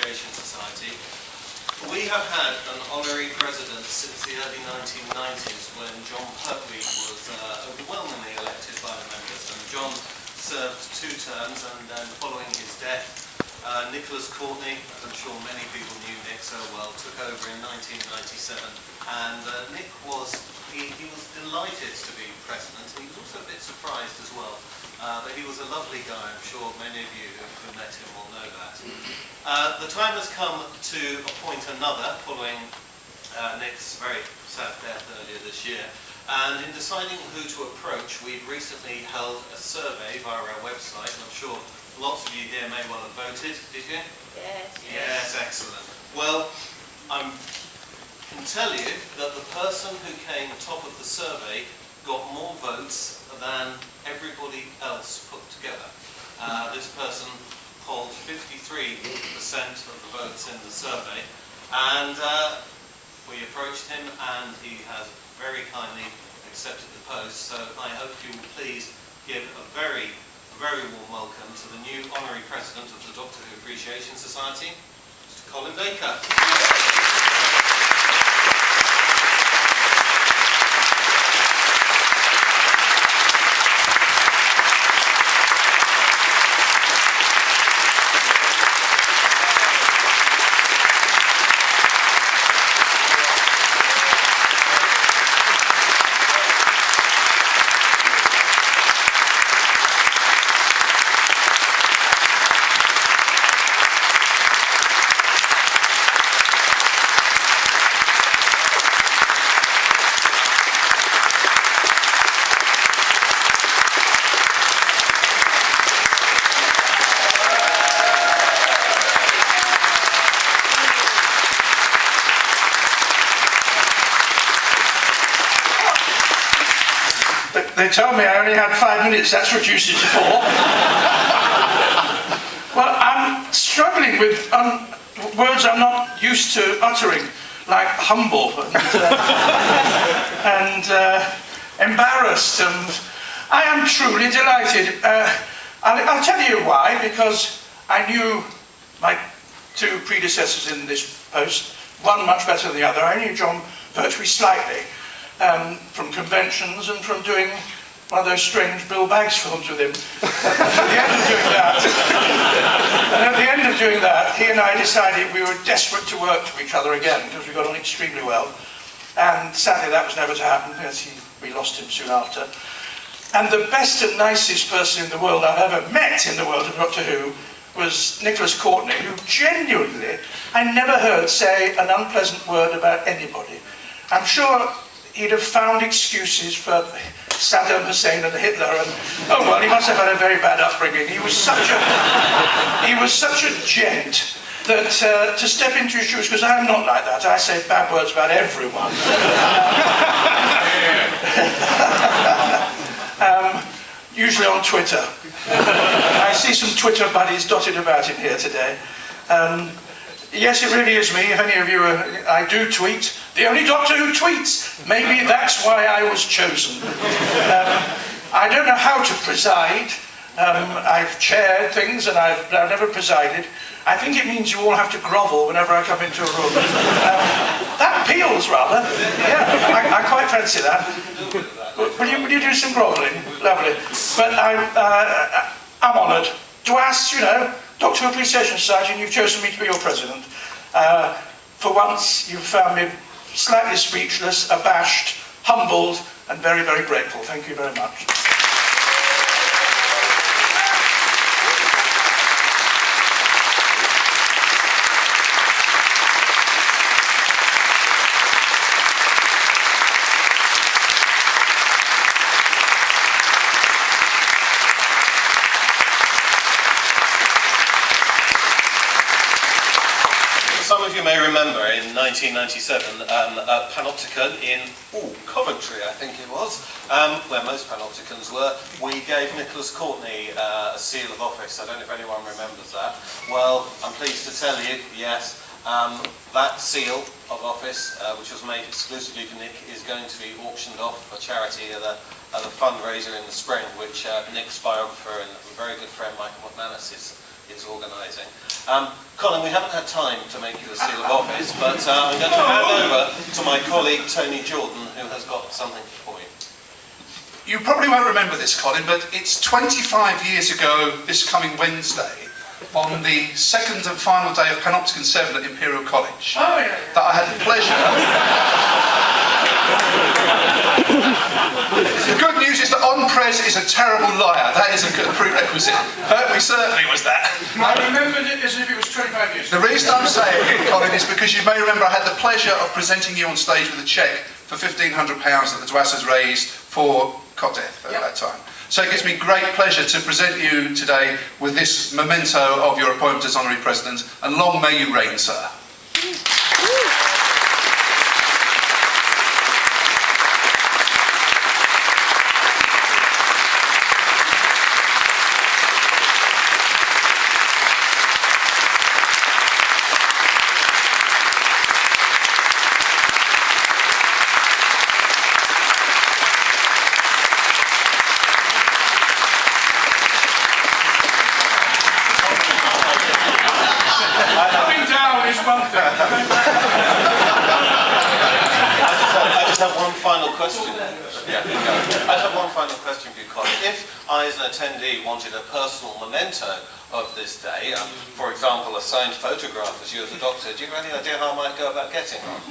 Appreciation Society. We have had an honorary president since the early 1990s when John Pertwee was overwhelmingly elected by the members. And John served 2 terms, and then following his death, Nicholas Courtney, as I'm sure many people knew Nick so well, took over in 1997. And Nick was delighted to be president. He was also a bit surprised as well. But he was a lovely guy. I'm sure many of you who met him will know that. The time has come to appoint another, following Nick's very sad death earlier this year. And in deciding who to approach, we've recently held a survey via our website, and I'm sure lots of you here may well have voted. Did you? Yes. Yes, excellent. Well, I can tell you that the person who came top of the survey got more votes than everybody else put together. This person polled 53% of the votes in the survey, and we approached him, and he has very kindly accepted the post. So I hope you will please give a very, very warm welcome to the new honorary president of the Doctor Who Appreciation Society, Mr. Colin Baker. They told me I only had 5 minutes, that's reduced it to 4. Well, I'm struggling with words I'm not used to uttering, like humble and embarrassed, and I am truly delighted. I'll tell you why, because I knew my 2 predecessors in this post, one much better than the other. I knew John Pertwee slightly. From conventions and from doing one of those strange Bill Baggs films with him. At the end of doing that, he and I decided we were desperate to work with each other again because we got on extremely well. And sadly that was never to happen because we lost him soon after. And the best and nicest person in the world I've ever met in the world of Doctor Who was Nicholas Courtney, who genuinely, I never heard say an unpleasant word about anybody. I'm sure he'd have found excuses for Saddam Hussein and Hitler, and oh well, he must have had a very bad upbringing. He was such a gent that to step into his shoes, because I'm not like that. I say bad words about everyone. Usually on Twitter. I see some Twitter buddies dotted about in here today. Yes, it really is me. If any of you I do tweet. The only Doctor Who tweets. Maybe that's why I was chosen. I don't know how to preside. I've chaired things and I've never presided. I think it means you all have to grovel whenever I come into a room. That appeals, rather. Yeah, I quite fancy that. Will you do some grovelling? Lovely. But I'm honoured. DWAS, you know, Doctor Who Appreciation Society, and you've chosen me to be your president. For once, you've found me slightly speechless, abashed, humbled, and very, very grateful. Thank you very much. Some of you may remember in 1997, a panopticon in Coventry, I think it was, where most panopticons were, we gave Nicholas Courtney a seal of office. I don't know if anyone remembers that. Well, I'm pleased to tell you, yes, that seal of office, which was made exclusively for Nick, is going to be auctioned off for charity at a fundraiser in the spring, which Nick's biographer and a very good friend, Michael McManus, is is organising. Colin, we haven't had time to make you a seal of office, but I'm going to hand over to my colleague Tony Jordan, who has got something for you. You probably won't remember this, Colin, but it's 25 years ago this coming Wednesday, on the second and final day of Panopticon 7 at Imperial College, that I had the pleasure. The good news is that on-pres is a terrible liar. That is a good prerequisite. We certainly was that. I remembered it as if it was 25 years ago. The reason I'm saying it, Colin, is because you may remember I had the pleasure of presenting you on stage with a cheque for £1,500 that the DWAS has raised for Cotdeath at that time. So it gives me great pleasure to present you today with this memento of your appointment as Honorary President, and long may you reign, sir. I just have one final question. I just have one final question for you, Colin. If I, as an attendee, wanted a personal memento of this day, for example, a signed photograph as you as a doctor, do you have any idea how I might go about getting one?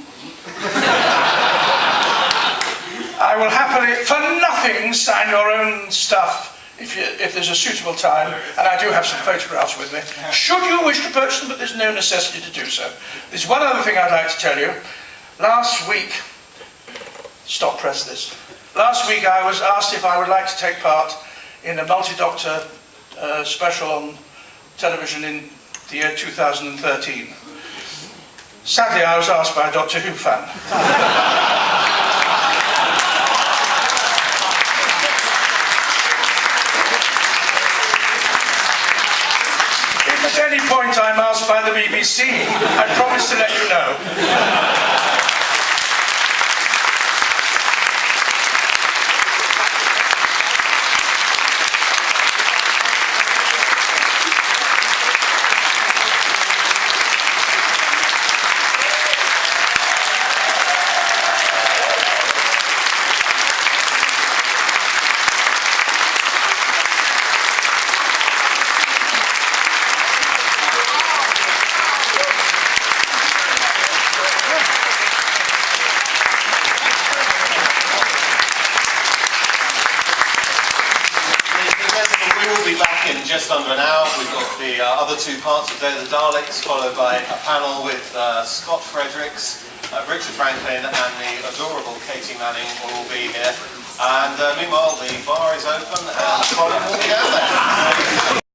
I will happily, for nothing, sign your own stuff if there's a suitable time, and I do have some photographs with me. Should you wish to purchase them, but there's no necessity to do so. There's one other thing I'd like to tell you. Last week, Last week I was asked if I would like to take part in a multi-doctor special on television in the year 2013. Sadly, I was asked by a Doctor Who fan. If at any point I'm asked by the BBC, I promise to let you know. Just under an hour, we've got the other two parts of Day of the Daleks, followed by a panel with Scott Fredericks, Richard Franklin, and the adorable Katie Manning will all be here. And meanwhile, the bar is open and Colin will be